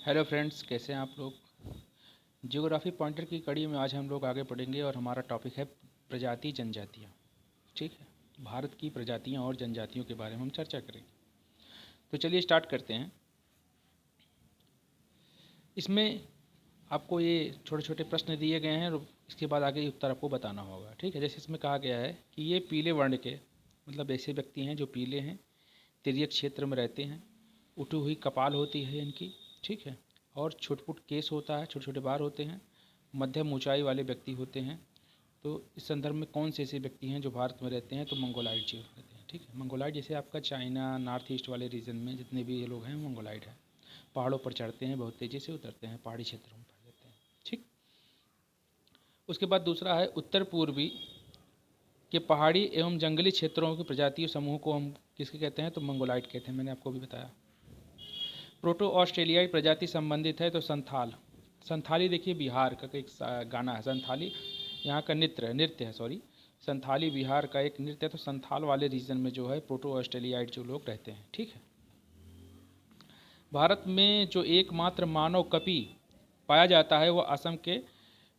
Hello friends, कैसे हैं आप लोग। जियोग्राफी पॉइंटर की कड़ी में आज हम लोग आगे बढ़ेंगे और हमारा टॉपिक है प्रजाति जनजातियाँ। ठीक है, भारत की प्रजातियाँ और जनजातियों के बारे में हम चर्चा करेंगे। तो चलिए स्टार्ट करते हैं। इसमें आपको ये छोटे छोटे प्रश्न दिए गए हैं और इसके बाद आगे उत्तर आपको बताना होगा। ठीक है, जैसे इसमें कहा गया है कि ये पीले वर्ण के मतलब ऐसे व्यक्ति हैं जो पीले हैं, तिर्यक क्षेत्र में रहते हैं, उठी हुई कपाल होती है इनकी। ठीक है, और छुटपुट केस होता है, छोटे छोटे बाल होते हैं, मध्यम ऊंचाई वाले व्यक्ति होते हैं। तो इस संदर्भ में कौन से ऐसे व्यक्ति हैं जो भारत में रहते हैं, तो मंगोलाइड जी रहते हैं। ठीक है, मंगोलाइड जैसे आपका चाइना नॉर्थ ईस्ट वाले रीजन में जितने भी ये लोग हैं मंगोलाइड है। पहाड़ों पर चढ़ते हैं, बहुत तेज़ी से उतरते हैं, पहाड़ी क्षेत्रों में पाए जाते हैं। ठीक, उसके बाद दूसरा है उत्तर पूर्वी के पहाड़ी एवं जंगली क्षेत्रों के प्रजातीय समूह को हम किसके कहते हैं, तो मंगोलाइड कहते हैं। मैंने आपको भी बताया। प्रोटो ऑस्ट्रेलियाई प्रजाति संबंधित है तो संथाल। संथाली देखिए बिहार का एक गाना है संथाली, यहाँ का नृत्य है सॉरी। संथाली बिहार का एक नृत्य है। तो संथाल वाले रीजन में जो है प्रोटो ऑस्ट्रेलियाइड जो लोग रहते हैं। ठीक है, भारत में जो एकमात्र मानव कपि पाया जाता है वो असम के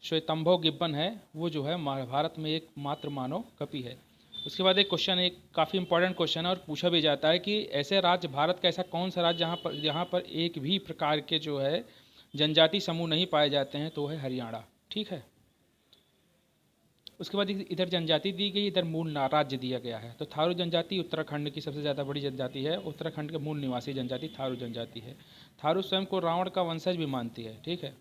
श्वेतंभव गिब्बन है। वो जो है भारत में एकमात्र मानव कपि है। उसके बाद एक क्वेश्चन, एक काफ़ी इंपॉर्टेंट क्वेश्चन है और पूछा भी जाता है कि ऐसे राज्य, भारत का ऐसा कौन सा राज्य जहाँ पर एक भी प्रकार के जो है जनजाति समूह नहीं पाए जाते हैं, तो है हरियाणा। ठीक है, उसके बाद इधर जनजाति दी गई, इधर मूल राज्य दिया गया है। तो थारू जनजाति उत्तराखंड की सबसे ज़्यादा बड़ी जनजाति है। उत्तराखंड के मूल निवासी जनजाति थारू जनजाति है। थारू स्वयं को रावण का वंशज भी मानती है। ठीक है,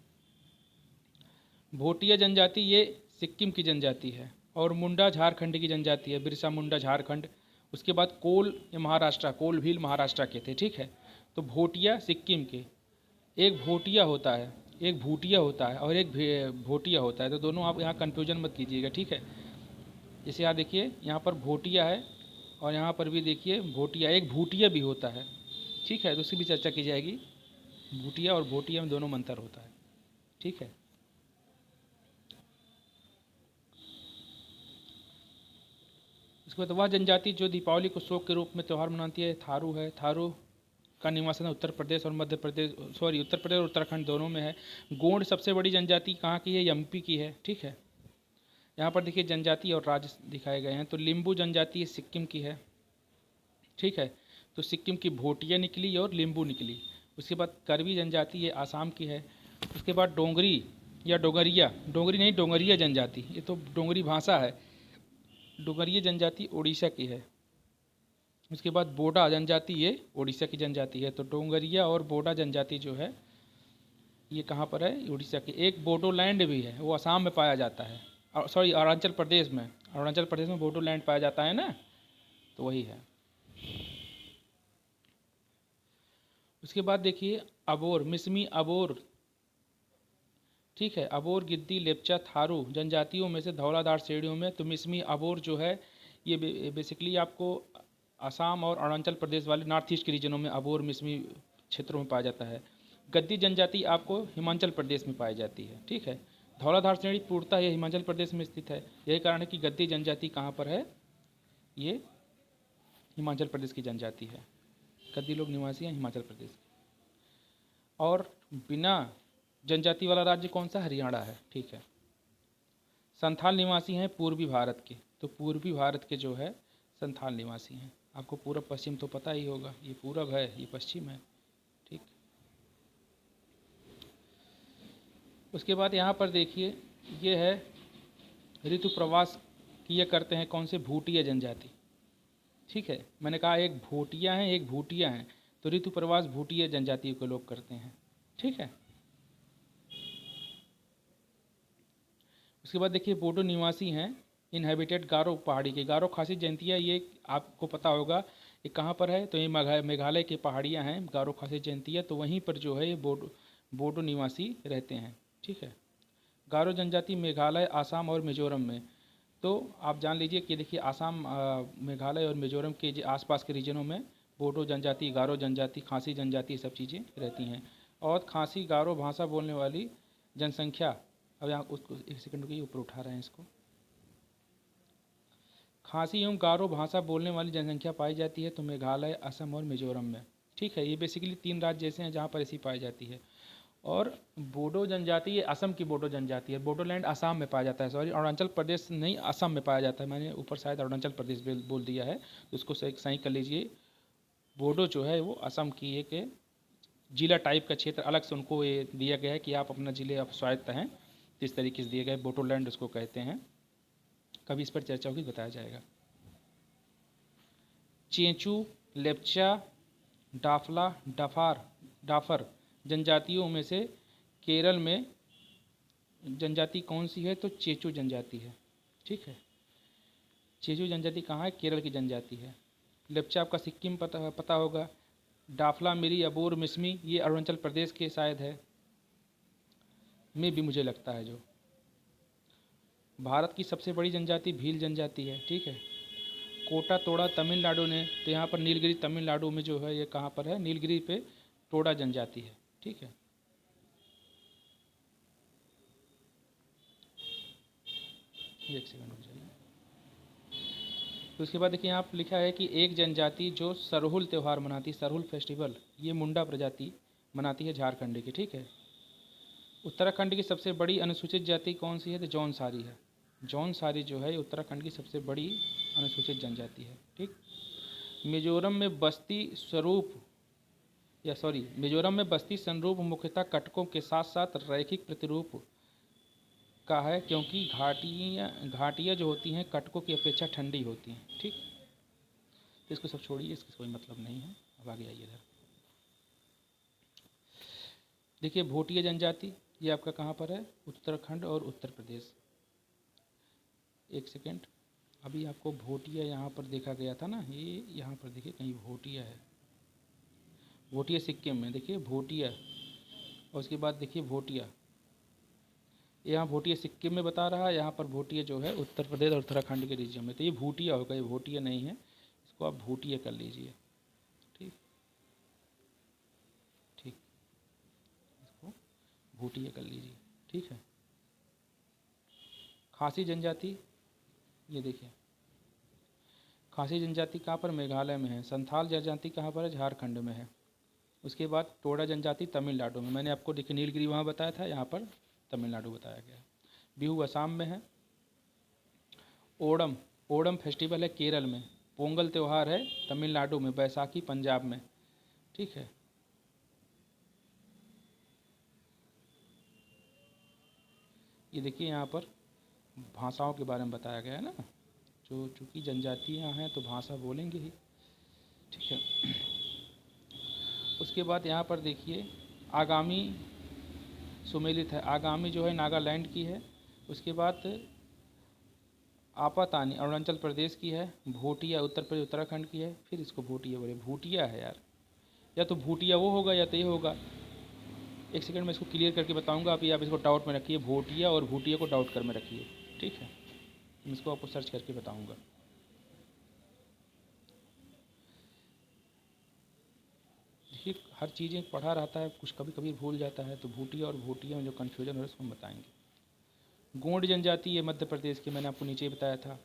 भोटिया जनजाति ये सिक्किम की जनजाति है और मुंडा झारखंड की जनजाति है, बिरसा मुंडा झारखंड। उसके बाद कोल ये महाराष्ट्र, कोल भील महाराष्ट्र के थे। ठीक है, तो भोटिया सिक्किम के, एक भोटिया होता है, एक भूटिया होता है और एक भोटिया होता है। तो दोनों आप यहाँ कन्फ्यूजन मत कीजिएगा। ठीक है, जैसे यहाँ देखिए, यहाँ पर भोटिया है और यहाँ पर भी देखिए भोटिया, एक भूटिया भी होता है। ठीक है, तो उसकी भी चर्चा की जाएगी। भूटिया और भोटिया में दोनों में अंतर होता है। ठीक है, उसके बाद वह जनजाति जो दीपावली को शोक के रूप में त्यौहार मनाती है थारू है। थारू का निवासन उत्तर प्रदेश और मध्य प्रदेश, सॉरी उत्तर प्रदेश और उत्तराखंड दोनों में है। गोंड सबसे बड़ी जनजाति कहाँ की है, एमपी की है। ठीक है, यहाँ पर देखिए जनजाति और राज्य दिखाए गए हैं। तो लिम्बू जनजाति सिक्किम की है। ठीक है, तो सिक्किम की भोटिया निकली और लिम्बू निकली। उसके बाद करवी जनजाति ये आसाम की है। उसके बाद डोंगरी या डोंगरिया, डोंगरी नहीं डोंगरिया जनजाति, ये तो डोंगरी भाषा है। डोंगरिया जनजाति उड़ीसा की है। उसके बाद बोडा जनजाति ये उड़ीसा की जनजाति है। तो डोंगरिया और बोडा जनजाति जो है ये कहाँ पर है, उड़ीसा की। एक बोडोलैंड भी है, वो असम में पाया जाता है, सॉरी अरुणाचल प्रदेश में। अरुणाचल प्रदेश में बोडोलैंड पाया जाता है ना, तो वही है। उसके बाद देखिए अबोर, मिसमी अबोर। ठीक है, अबोर गिद्दी लेप्चा थारू जनजातियों में से धौलाधार श्रेणियों में। तो मिसमी अबोर जो है ये बेसिकली आपको असम और अरुणाचल प्रदेश वाले नॉर्थ ईस्ट के रीजनों में अबोर मिसमी क्षेत्रों में पाया जाता है। गद्दी जनजाति आपको हिमाचल प्रदेश में पाई जाती है। ठीक है, धौलाधार श्रेणी पूर्णतः ये हिमाचल प्रदेश में स्थित है। यही कारण है कि गद्दी जनजाति कहाँ पर है, ये हिमाचल प्रदेश की जनजाति है। गद्दी लोग निवासी हैं हिमाचल प्रदेश के। और बिना जनजाति वाला राज्य कौन सा, हरियाणा है। ठीक है, संथाल निवासी हैं पूर्वी भारत के। तो पूर्वी भारत के जो है संथाल निवासी हैं। आपको पूरब पश्चिम तो पता ही होगा, ये पूरब है ये पश्चिम है। ठीक, उसके बाद यहाँ पर देखिए ये है ऋतु प्रवास किया करते हैं कौन से, भूटिया जनजाति। ठीक है, मैंने कहा एक भोटिया है एक भूटिया है। तो ऋतु प्रवास भूटिया जनजाति के लोग करते हैं। ठीक है, उसके बाद देखिए बोडो निवासी हैं इनहेबिटेड गारो पहाड़ी के। गारो खासी जयंतिया ये आपको पता होगा ये कहाँ पर है, तो ये मेघालय की पहाड़ियाँ हैं गारो खासी जयंतिया। तो वहीं पर जो है ये बोडो निवासी रहते हैं। ठीक है, गारो जनजाति मेघालय आसाम और मिजोरम में। तो आप जान लीजिए कि देखिए आसाम मेघालय और मिजोरम के आसपास के रीजनों में बोडो जनजाति, गारो जनजाति, खासी जनजाति सब चीज़ें रहती हैं। और खासी गारो भाषा बोलने वाली जनसंख्या, अब यहाँ उसको एक सेकंड के ऊपर उठा रहे हैं इसको। खासी एवं गारो भाषा बोलने वाली जनसंख्या पाई जाती है तो मेघालय, असम और मिजोरम में। ठीक है। ये बेसिकली 3 राज्य ऐसे हैं जहाँ पर ऐसी पाई जाती है। और बोडो जनजाति ये असम की बोडो जनजाति है। बोडोलैंड असम में पाया जाता है, सॉरी अरुणाचल प्रदेश नहीं, असम में पाया जाता है। मैंने ऊपर शायद अरुणाचल प्रदेश बोल दिया है, तो उसको सही कर लीजिए। बोडो जो है वो असम की एक जिला टाइप का क्षेत्र, अलग से उनको ये दिया गया है कि आप अपना जिले आप स्वायत्त हैं, तो इस तरीके से दिए गए। बोडोलैंड उसको कहते हैं। कभी इस पर चर्चा होगी, बताया जाएगा। चेंचू, लेप्चा, डाफला, डाफर जनजातियों में से केरल में जनजाति कौन सी है? तो चेचू जनजाति है। ठीक है, चेचू जनजाति कहाँ है? केरल की जनजाति है। लेप्चा आपका सिक्किम पता होगा। डाफला मिरी अबोर मिसमी ये अरुणाचल प्रदेश के शायद है, में भी मुझे लगता है। जो भारत की सबसे बड़ी जनजाति भील जनजाति है। ठीक है, कोटा तोड़ा तमिलनाडु ने, तो यहाँ पर नीलगिरी तमिलनाडु में जो है, ये कहाँ पर है? नीलगिरी पे टोडा जनजाति है। ठीक है, एक सेकंड रुक जाइए। तो उसके बाद देखिए यहाँ पर लिखा है कि एक जनजाति जो सरहुल त्यौहार मनाती, सरहुल फेस्टिवल, ये मुंडा प्रजाति मनाती है झारखंड की। ठीक है, उत्तराखंड की सबसे बड़ी अनुसूचित जाति कौन सी है? तो जौनसारी है। जौनसारी जो है उत्तराखंड की सबसे बड़ी अनुसूचित जनजाति है। ठीक, मिजोरम में बस्ती स्वरूप मुख्यतः कटकों के साथ साथ रैखिक प्रतिरूप का है, क्योंकि घाटियाँ जो होती हैं कटकों की अपेक्षा ठंडी होती हैं। ठीक, तो इसको सब छोड़िए, इसका कोई मतलब नहीं है। अब आगे आइए इधर। देखिए भोटिया जनजाति, ये आपका कहाँ पर है? उत्तराखंड और उत्तर प्रदेश। एक सेकेंड, अभी आपको भोटिया यहाँ पर देखा गया था ना, ये यहाँ पर देखिए कहीं भोटिया है। भोटिया सिक्किम में, देखिए भोटिया, और उसके बाद देखिए भोटिया, यहाँ भोटिया सिक्किम में बता रहा है, यहाँ पर भोटिया जो है उत्तर प्रदेश और उत्तराखंड के रीजन में। तो ये भूटिया होगा, ये भोटिया नहीं है, इसको आप भूटिया कर लीजिए। ठीक ठीक, इसको भूटिया कर लीजिए। ठीक है, खासी जनजाति, ये देखिए खासी जनजाति कहाँ पर? मेघालय में है। संथाल जनजाति कहाँ पर है? झारखंड में है। उसके बाद टोडा जनजाति तमिलनाडु में। मैंने आपको देखिए नीलगिरी वहाँ बताया था, यहाँ पर तमिलनाडु बताया गया। बिहू असम में है। ओणम फेस्टिवल है केरल में। पोंगल त्यौहार है तमिलनाडु में। बैसाखी पंजाब में। ठीक है, ये देखिए यहाँ पर भाषाओं के बारे में बताया गया है ना, जो चूँकि जनजातियाँ हैं तो भाषा बोलेंगे ही। ठीक है, उसके बाद यहाँ पर देखिए आगामी सुमेलित है। आगामी जो है नागालैंड की है। उसके बाद आपातानी अरुणाचल प्रदेश की है। भोटिया उत्तर प्रदेश उत्तराखंड की है। फिर इसको भोटिया बोले, भूटिया है यार, या तो भूटिया वो होगा या तो ये होगा। एक सेकंड में इसको क्लियर करके बताऊंगा, अभी आप इसको डाउट में रखिए। भोटिया और भूटिया को डाउट कर में रखिए। ठीक है, मैं इसको आपको सर्च करके बताऊंगा। देखिए हर चीज़ें पढ़ा रहता है, कुछ कभी कभी भूल जाता है, तो भूटिया और भूटिया में जो कन्फ्यूजन है उसको हम बताएंगे। गोंड जनजाति ये मध्य प्रदेश की, मैंने आपको नीचे ही बताया था।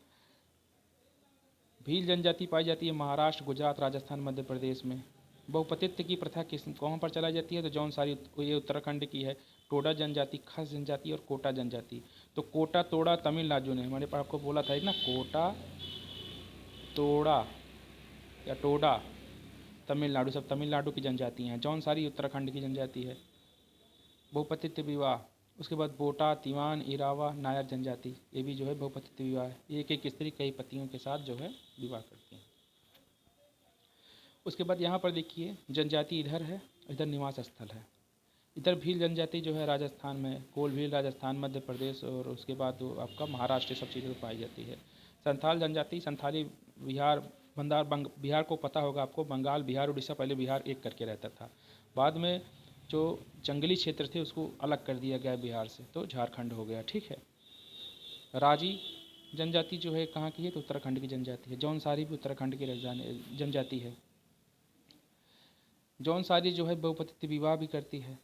भील जनजाति पाई जाती है महाराष्ट्र, गुजरात, राजस्थान, मध्य प्रदेश में। बहुपतित्व की प्रथा कहाँ पर चलाई जाती है? तो जौनसारी ये उत्तराखंड की है। टोडा जनजाति, खस जनजाति और कोटा जनजाति। तो कोटा तोड़ा तमिलनाडु ने, मैंने आपको बोला था ना, कोटा तोड़ा या टोडा तमिलनाडु, सब तमिलनाडु की जनजाति हैं। जौनसारी उत्तराखंड की जनजाति है। बहुपतित्व विवाह, उसके बाद बोटा, तिवान, इरावा, नायर जनजाति, ये भी जो है बहुपतित्व विवाह है। एक एक स्त्री कई पतियों के साथ जो है विवाह करती हैं। उसके बाद यहाँ पर देखिए जनजाति इधर है, इधर निवास स्थल है। इधर भील जनजाति जो है राजस्थान में, कोल भील राजस्थान, मध्य प्रदेश, और उसके बाद आपका महाराष्ट्र, सब चीज़ों में पाई जाती है। संथाल जनजाति, संथाली बिहार, बिहार को पता होगा आपको, बंगाल, बिहार, उड़ीसा, पहले बिहार एक करके रहता था। बाद में जो जंगली क्षेत्र थे उसको अलग कर दिया गया बिहार से, तो झारखंड हो गया। ठीक है, राजी जनजाति जो है कहाँ की है? तो उत्तराखंड की जनजाति है। जौनसारी भी उत्तराखंड की जनजाति है। जौनसारी जो है बहुपतित्व विवाह भी करती है।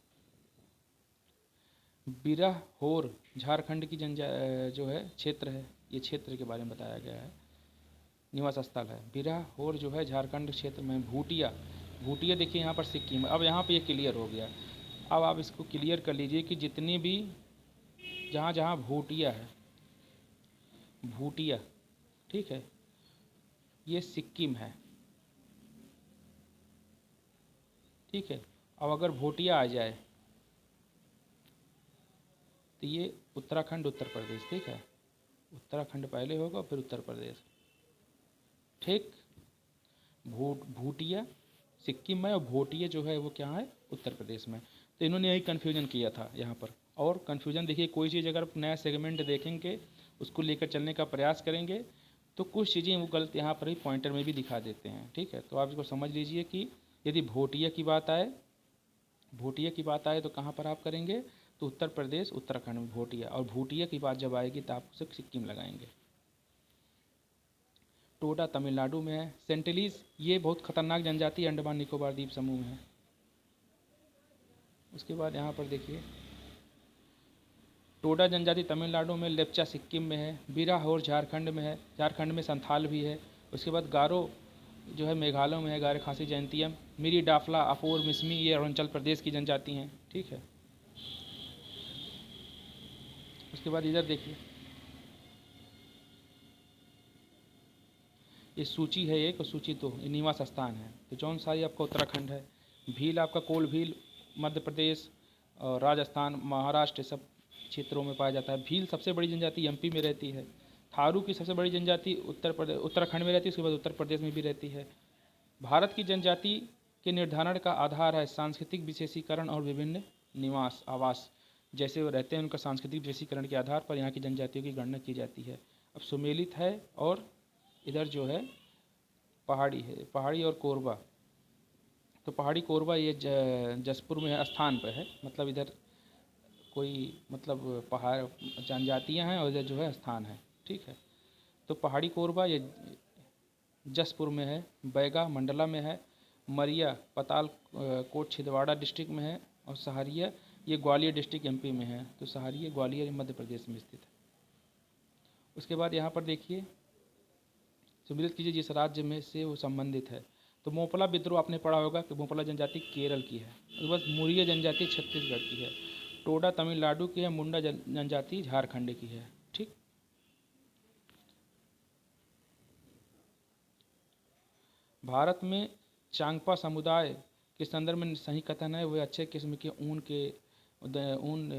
बिरह होर झारखंड की जो है क्षेत्र है, ये क्षेत्र के बारे में बताया गया है, निवास स्थल है। बिरह होर जो है झारखंड क्षेत्र में। भूटिया भूटिया देखिए यहाँ पर सिक्किम, अब यहाँ पे ये क्लियर हो गया। अब आप इसको क्लियर कर लीजिए कि जितनी भी जहाँ जहाँ भूटिया है, भूटिया, ठीक है, ये सिक्किम है, ठीक है। अब अगर भूटिया आ जाए तो ये उत्तराखंड, उत्तर प्रदेश, ठीक है। उत्तराखंड पहले होगा फिर उत्तर प्रदेश, ठीक। भूटिया सिक्किम में और भूटिया जो है वो क्या है, उत्तर प्रदेश में। तो इन्होंने यही कन्फ्यूजन किया था यहाँ पर। और कन्फ्यूजन देखिए, कोई चीज़ अगर नया सेगमेंट देखेंगे, उसको लेकर चलने का प्रयास करेंगे, तो कुछ चीज़ें वो गलत यहाँ पर ही पॉइंटर में भी दिखा देते हैं, ठीक है। तो आप इसको समझ लीजिए कि यदि भूटिया की बात आए, भूटिया की बात आए तो कहाँ पर आप करेंगे, तो उत्तर प्रदेश उत्तराखंड में भूटिया, और भूटिया की बात जब आएगी तो आप उसे सिक्किम लगाएंगे। टोडा तमिलनाडु में है। सेंटिलीज ये बहुत खतरनाक जनजाति अंडमान निकोबार द्वीप समूह में है। उसके बाद यहाँ पर देखिए, टोडा जनजाति तमिलनाडु में, लेप्चा सिक्किम में है, बिराहोर झारखंड में है, झारखंड में संथाल भी है। उसके बाद गारो जो है मेघालय में है, गारो खासी जयंतियम, मिरी डाफला, अपोर, मिसमी, ये अरुणाचल प्रदेश की जनजाति हैं, ठीक है। उसके बाद इधर देखिए, ये सूची है एक और सूची दो, ये निवास स्थान है। तो जौन सा ये आपका उत्तराखंड है, भील आपका कोल भील मध्य प्रदेश और राजस्थान, महाराष्ट्र, सब क्षेत्रों में पाया जाता है। भील सबसे बड़ी जनजाति एमपी में रहती है। थारू की सबसे बड़ी जनजाति उत्तराखंड में रहती है, उसके बाद उत्तर प्रदेश में भी रहती है। भारत की जनजाति के निर्धारण का आधार है सांस्कृतिक विशेषीकरण और विभिन्न निवास आवास, जैसे वो रहते हैं उनका सांस्कृतिक विशेषीकरण के आधार पर यहाँ की जनजातियों की गणना की जाती है। अब सुमेलित है, और इधर जो है पहाड़ी है, पहाड़ी और कोरबा। तो पहाड़ी कोरबा ये जसपुर में स्थान पर है, मतलब इधर कोई मतलब पहाड़ जनजातियाँ हैं और इधर जो है स्थान है, ठीक है। तो पहाड़ी कोरबा ये जसपुर में है, बैगा मंडला में है, मरिया पताल कोट छिंदवाड़ा डिस्ट्रिक्ट में है, और सहारिया ये ग्वालियर डिस्ट्रिक्ट एमपी में है। तो सहारिया ग्वालियर मध्य प्रदेश में स्थित है। उसके बाद यहाँ पर देखिए, सम्मिलित कीजिए जिस राज्य में से वो संबंधित है। तो मोपला विद्रोह आपने पढ़ा होगा कि मोपला जनजाति केरल की है। उसके बाद मुरिया जनजाति छत्तीसगढ़ की है, टोडा तमिलनाडु की है, मुंडा जनजाति झारखंड की है, ठीक। भारत में चांगपा समुदाय के संदर्भ में सही कथन है, वे अच्छे किस्म के ऊन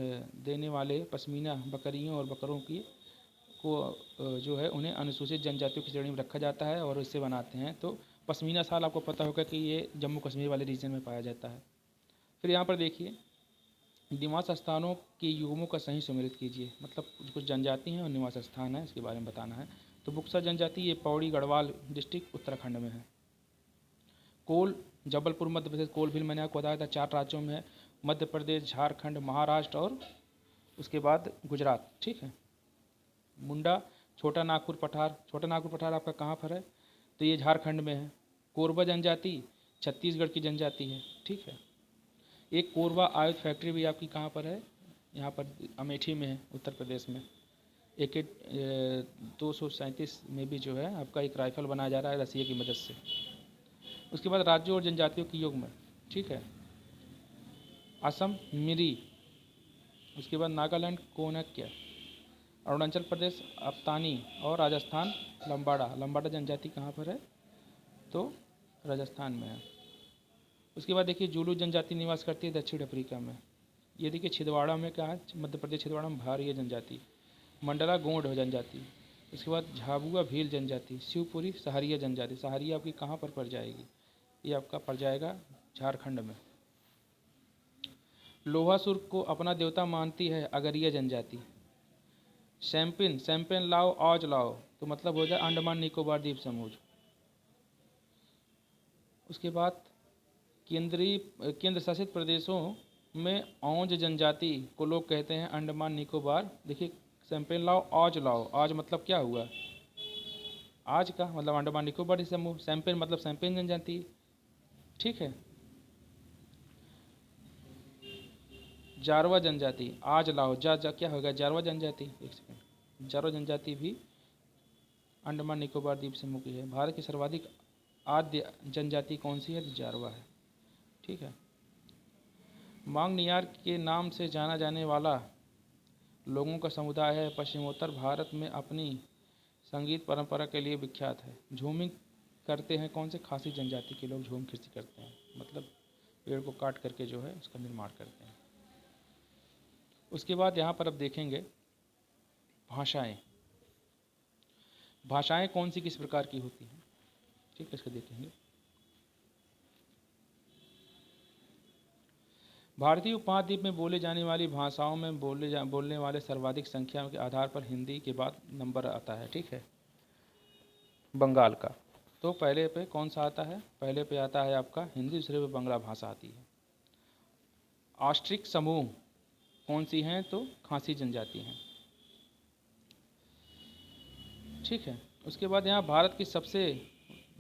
देने वाले पश्मीना बकरियों और बकरों की को जो है उन्हें अनुसूचित जनजातियों की श्रेणी में रखा जाता है और इससे बनाते हैं। तो पश्मीना शाल आपको पता होगा कि ये जम्मू कश्मीर वाले रीजन में पाया जाता है। फिर यहाँ पर देखिए, निवास स्थानों के युग्मों का सही सुमेलित कीजिए, मतलब कुछ जनजाति हैं और निवास स्थान है, इसके बारे में बताना है। तो बुक्सा जनजाति ये पौड़ी गढ़वाल डिस्ट्रिक्ट उत्तराखंड में है। कोल जबलपुर मध्य प्रदेश, कोल भी मैंने आपको बताया था 4 राज्यों में है, मध्य प्रदेश, झारखंड, महाराष्ट्र और उसके बाद गुजरात, ठीक है। मुंडा छोटा नागपुर पठार, छोटा नागपुर पठार आपका कहाँ पर है, तो ये झारखंड में है। कोरबा जनजाति छत्तीसगढ़ की जनजाति है, ठीक है। एक कोरबा आयुध फैक्ट्री भी आपकी कहाँ पर है, यहाँ पर अमेठी में है, उत्तर प्रदेश में। AK 237 में भी जो है आपका एक राइफल बनाया जा रहा है रसिया की मदद से। उसके बाद राज्यों और जनजातियों की युग्म, ठीक है। असम मिरी, उसके बाद नागालैंड कोनक्य, अरुणाचल प्रदेश अफ्तानी, और राजस्थान लंबाड़ा। लंबाड़ा जनजाति कहाँ पर है, तो राजस्थान में है। उसके बाद देखिए, जुलू जनजाति निवास करती है दक्षिण अफ्रीका में। ये देखिए छिंदवाड़ा में क्या है, मध्य प्रदेश छिंदवाड़ा में भारिया जनजाति, मंडला गोंड जनजाति। इसके बाद झाबुआ भील जनजाति, शिवपुरी सहारिया जनजाति। सहारिया आपकी कहाँ पर पड़ जाएगी, ये आपका पड़ जाएगा झारखंड में। लोहासुर को अपना देवता मानती है अगरिया जनजाति। सैम्पिन, सैम्पिन लाओ औज लाओ, तो मतलब हो जाए अंडमान निकोबार द्वीप समूह। उसके बाद केंद्र शासित प्रदेशों में औज जनजाति को लोग कहते हैं अंडमान निकोबार। देखिए सैम्पिन लाओ औज लाओ, आज मतलब क्या हुआ, आज का मतलब अंडमान निकोबार द्वीप समूह, सैम्पिन मतलब सैम्पिन जनजाति, ठीक है। जारवा जनजाति, आज लाओ जा क्या होगा, जारवा जनजाति, एक सेकंड, जारवा जनजाति भी अंडमान निकोबार द्वीप समूह की है। भारत की सर्वाधिक आद्य जनजाति कौन सी है, तो जारवा है। ठीक है। मांगनियार के नाम से जाना जाने वाला लोगों का समुदाय है, पश्चिमोत्तर भारत में अपनी संगीत परंपरा के लिए विख्यात है। झूमिंग करते हैं कौन से? खासी जनजाति के लोग झूम कृषि करते हैं, मतलब पेड़ को काट करके जो है उसका निर्माण करते हैं। उसके बाद यहाँ पर अब देखेंगे भाषाएं। भाषाएं कौन सी किस प्रकार की होती हैं, ठीक है, इसको देखेंगे। भारतीय उपमहाद्वीप में बोले जाने वाली भाषाओं में बोलने वाले सर्वाधिक संख्या के आधार पर हिंदी के बाद नंबर आता है, ठीक है, बंगाल का। तो पहले पे कौन सा आता है? पहले पे आता है आपका हिंदी, दूसरे पे बंगला भाषा आती है। आष्ट्रिक समूह कौन सी हैं? तो खासी जनजाति हैं, ठीक है। उसके बाद यहाँ भारत की सबसे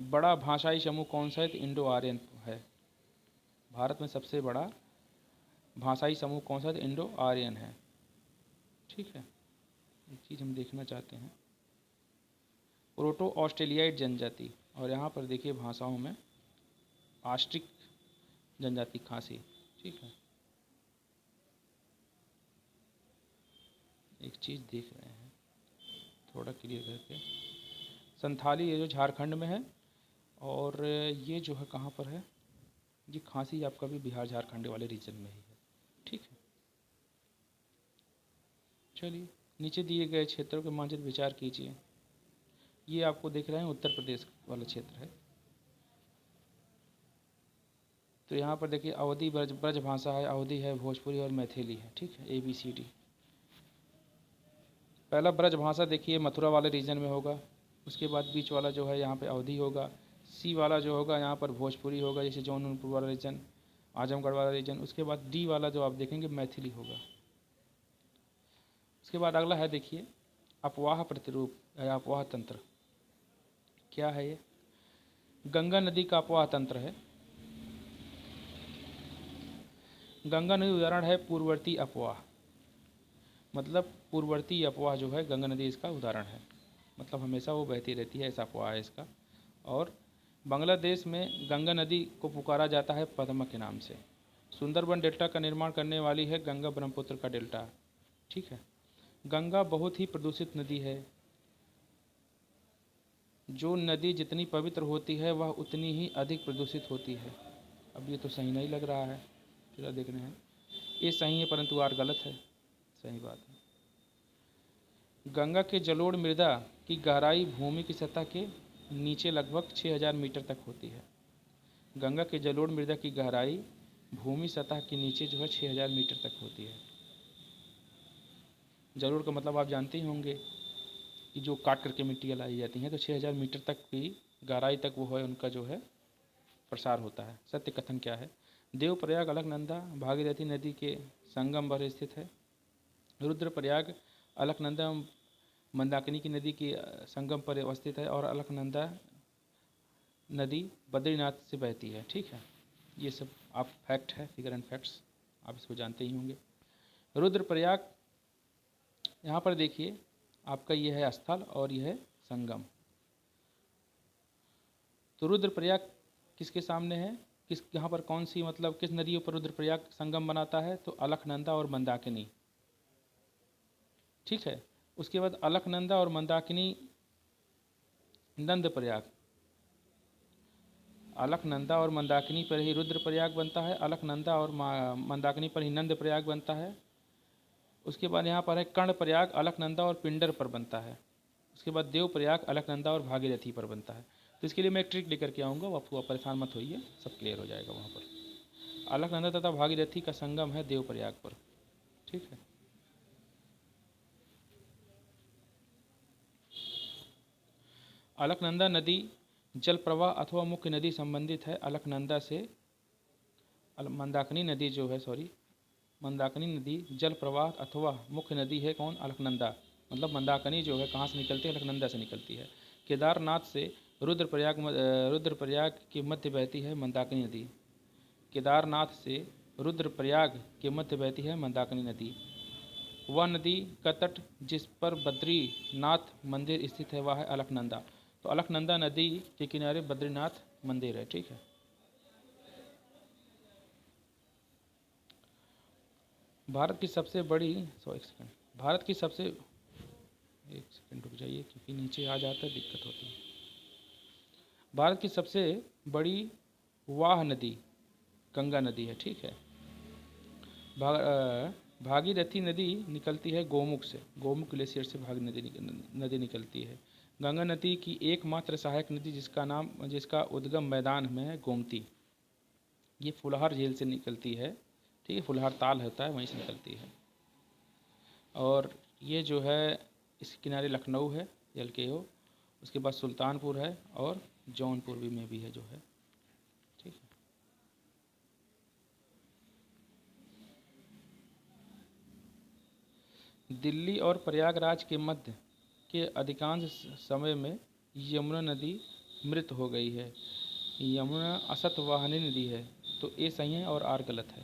बड़ा भाषाई समूह कौन सा है? तो इंडो आर्यन है। भारत में सबसे बड़ा भाषाई समूह कौन सा है? तो इंडो आर्यन है, ठीक है। एक चीज़ हम देखना चाहते हैं, प्रोटो ऑस्ट्रेलियाई जनजाति, और यहाँ पर देखिए भाषाओं में आस्ट्रिक जनजाति खासी, ठीक है। एक चीज़ देख रहे हैं थोड़ा क्लियर करके, संथाली ये जो झारखंड में है, और ये जो है कहाँ पर है? ये खासी आपका भी बिहार झारखंड वाले रीजन में ही है, ठीक है। चलिए नीचे दिए गए क्षेत्रों के मानचित्र विचार कीजिए। ये आपको दिख रहे हैं उत्तर प्रदेश वाला क्षेत्र है। तो यहाँ पर देखिए अवधी ब्रज भाषा है, अवधी है, भोजपुरी और मैथिली है, ठीक है, ABCD। पहला ब्रज भाषा देखिए मथुरा वाले रीजन में होगा। उसके बाद बीच वाला जो है यहाँ पे अवधी होगा। C वाला जो होगा यहाँ पर भोजपुरी होगा, जैसे जौनपुर वाला रीजन, आजमगढ़ वाला रीजन। उसके बाद D वाला जो आप देखेंगे मैथिली होगा। उसके बाद अगला है देखिए अपवाह प्रतिरूप या अपवाह तंत्र। क्या है ये? गंगा नदी का अपवाह तंत्र है। गंगा नदी उदाहरण है पूर्ववर्ती अपवाह, मतलब पूर्ववर्ती अपवाह जो है गंगा नदी इसका उदाहरण है, मतलब हमेशा वो बहती रहती है, ऐसा अपवाह है इसका। और बांग्लादेश में गंगा नदी को पुकारा जाता है पद्मा के नाम से। सुंदरबन डेल्टा का निर्माण करने वाली है गंगा ब्रह्मपुत्र का डेल्टा, ठीक है। गंगा बहुत ही प्रदूषित नदी है। जो नदी जितनी पवित्र होती है वह उतनी ही अधिक प्रदूषित होती है। अब ये तो सही नहीं लग रहा है, फिर देखने हैं, ये सही है परंतु आर गलत है, सही बात है। गंगा के जलोढ़ मृदा की गहराई भूमि की सतह के नीचे लगभग 6000 मीटर तक होती है। गंगा के जलोढ़ मृदा की गहराई भूमि सतह के नीचे जो है 6000 मीटर तक होती है। जलोढ़ का मतलब आप जानते ही होंगे कि जो काट करके मिट्टियाँ लाई जाती हैं, तो 6000 मीटर तक की गहराई तक वो है उनका जो है प्रसार होता है। सत्य कथन क्या है? देवप्रयाग अलकनंदा भागीरथी नदी के संगम पर स्थित है। रुद्रप्रयाग अलकनंदा मंदाकिनी की नदी के संगम पर अवस्थित है, और अलकनंदा नदी बद्रीनाथ से बहती है, ठीक है। ये सब आप फैक्ट है, फिगर एंड फैक्ट्स, आप इसको जानते ही होंगे। रुद्रप्रयाग यहाँ पर देखिए आपका ये है स्थल और यह है संगम। तो रुद्रप्रयाग किसके सामने है? किस यहाँ पर कौन सी, मतलब किस नदियों पर रुद्रप्रयाग संगम बनाता है? तो अलकनंदा और मंदाकिनी, ठीक है। उसके बाद अलकनंदा और मंदाकिनी नंदप्रयाग, अलकनंदा और मंदाकिनी पर ही रुद्रप्रयाग बनता है, अलकनंदा और मंदाकिनी पर ही नंदप्रयाग बनता है। उसके बाद यहाँ पर है कर्णप्रयाग अलकनंदा और पिंडर पर बनता है। उसके बाद देवप्रयाग अलकनंदा और भागीरथी पर बनता है। तो इसके लिए मैं एक ट्रिक लेकर के आऊँगा, वो आपको परेशान मत होइए, सब क्लियर हो जाएगा। वहाँ पर अलकनंदा तथा भागीरथी का संगम है देवप्रयाग पर, ठीक है। अलकनंदा नदी जल प्रवाह अथवा मुख्य नदी संबंधित है अलकनंदा से। मंदाकिनी नदी जो है, मंदाकिनी नदी जल प्रवाह अथवा मुख्य नदी है कौन? अलकनंदा। मतलब मंदाकिनी जो है कहाँ से निकलती है? अलकनंदा से निकलती है। केदारनाथ से रुद्रप्रयाग के मध्य बहती है मंदाकिनी नदी। केदारनाथ से रुद्रप्रयाग के मध्य बहती है मंदाकिनी नदी। वह नदी का तट जिस पर बद्रीनाथ मंदिर स्थित है वह है अलकनंदा। तो अलकनंदा नदी के किनारे बद्रीनाथ मंदिर है, ठीक है। भारत की सबसे बड़ी एक सेकंड, भारत की सबसे, एक सेकंड रुक जाइए क्योंकि नीचे आ जाता है दिक्कत होती है। भारत की सबसे बड़ी वाह नदी गंगा नदी है, ठीक है। भागीरथी नदी निकलती है गोमुख से, गोमुख ग्लेशियर से नदी निकलती है। गंगा नदी की एकमात्र सहायक नदी जिसका उद्गम मैदान में है गोमती, ये फुलहार झील से निकलती है, ठीक है, फुलहार ताल होता है वहीं से निकलती है। और ये जो है इसके किनारे लखनऊ है, LKO, उसके बाद सुल्तानपुर है और जौनपुर में भी है जो है, ठीक है। दिल्ली और प्रयागराज के मध्य के अधिकांश समय में यमुना नदी मृत हो गई है। यमुना असतवाहिनी नदी है, तो ए सही है और आर गलत है,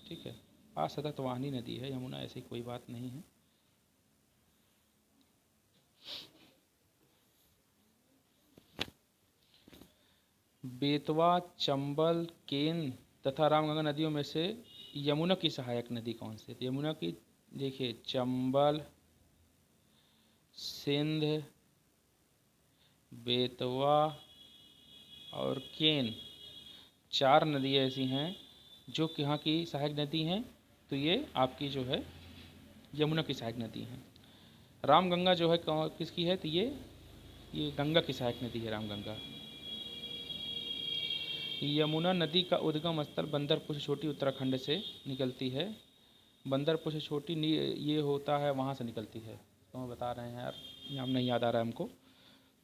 ठीक है। असतवाहिनी नदी है यमुना, ऐसी कोई बात नहीं है। बेतवा, चंबल, केन तथा रामगंगा नदियों में से यमुना की सहायक नदी कौन सी है? तो यमुना की देखिए चंबल, सिंध, बेतवा और केन, 4 नदियाँ ऐसी हैं जो कि यहाँ की सहायक नदी हैं। तो ये आपकी जो है यमुना की सहायक नदी है। रामगंगा जो है किसकी है? तो ये गंगा की सहायक नदी है रामगंगा। यमुना नदी का उद्गम स्थल बंदरपुर छोटी उत्तराखंड से निकलती है। बंदरपुर छोटी ये होता है वहाँ से निकलती है, तो मैं बता रहे हैं यार, नाम नहीं याद आ रहा है हमको।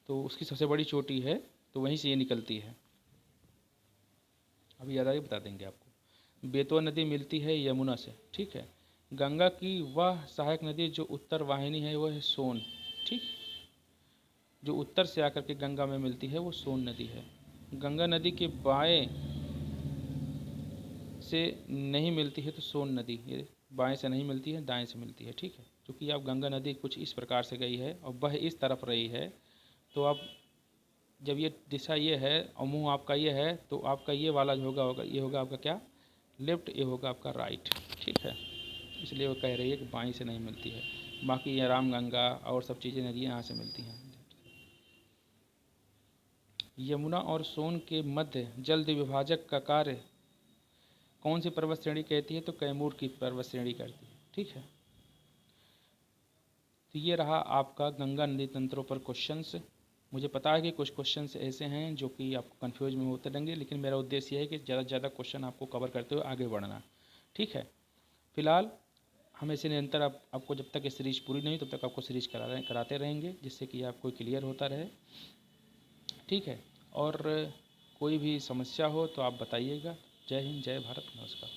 तो उसकी सबसे बड़ी चोटी है, तो वहीं से ये निकलती है। अभी याद आएगी बता देंगे आपको। बेतवा नदी मिलती है यमुना से, ठीक है। गंगा की वह सहायक नदी जो उत्तर वाहिनी है वह है सोन, ठीक। जो उत्तर से आकर के गंगा में मिलती है वो सोन नदी है। गंगा नदी के बाएं से नहीं मिलती है तो सोन नदी, ये बाएं से नहीं मिलती है, दाएं से मिलती है, ठीक है। क्योंकि अब गंगा नदी कुछ इस प्रकार से गई है और वह इस तरफ रही है, तो अब जब ये दिशा ये है और मुंह आपका ये है, तो आपका ये वाला जो होगा ये होगा आपका क्या, लेफ्ट, ये होगा आपका राइट, ठीक है। इसलिए वो कह रही है कि बाएं से नहीं मिलती है। बाकी ये रामगंगा और सब चीज़ें नदियाँ यहाँ से मिलती हैं। यमुना और सोन के मध्य जल विभाजक का कार्य कौन सी पर्वत श्रेणी कहती है? तो कैमूर की पर्वत श्रेणी करती है, ठीक है। तो ये रहा आपका गंगा नदी तंत्रों पर क्वेश्चंस। मुझे पता है कि कुछ क्वेश्चंस ऐसे हैं जो कि आपको कंफ्यूज में होते रहेंगे, लेकिन मेरा उद्देश्य यह है कि ज़्यादा से ज़्यादा क्वेश्चन आपको कवर करते हुए आगे बढ़ना, ठीक है। फिलहाल हम ऐसे निरंतर आपको जब तक ये सीरीज पूरी नहीं तब तक आपको सीरीज कराते रहेंगे, जिससे कि आपको क्लियर होता रहे, ठीक है। और कोई भी समस्या हो तो आप बताइएगा। जय हिंद, जय भारत, नमस्कार।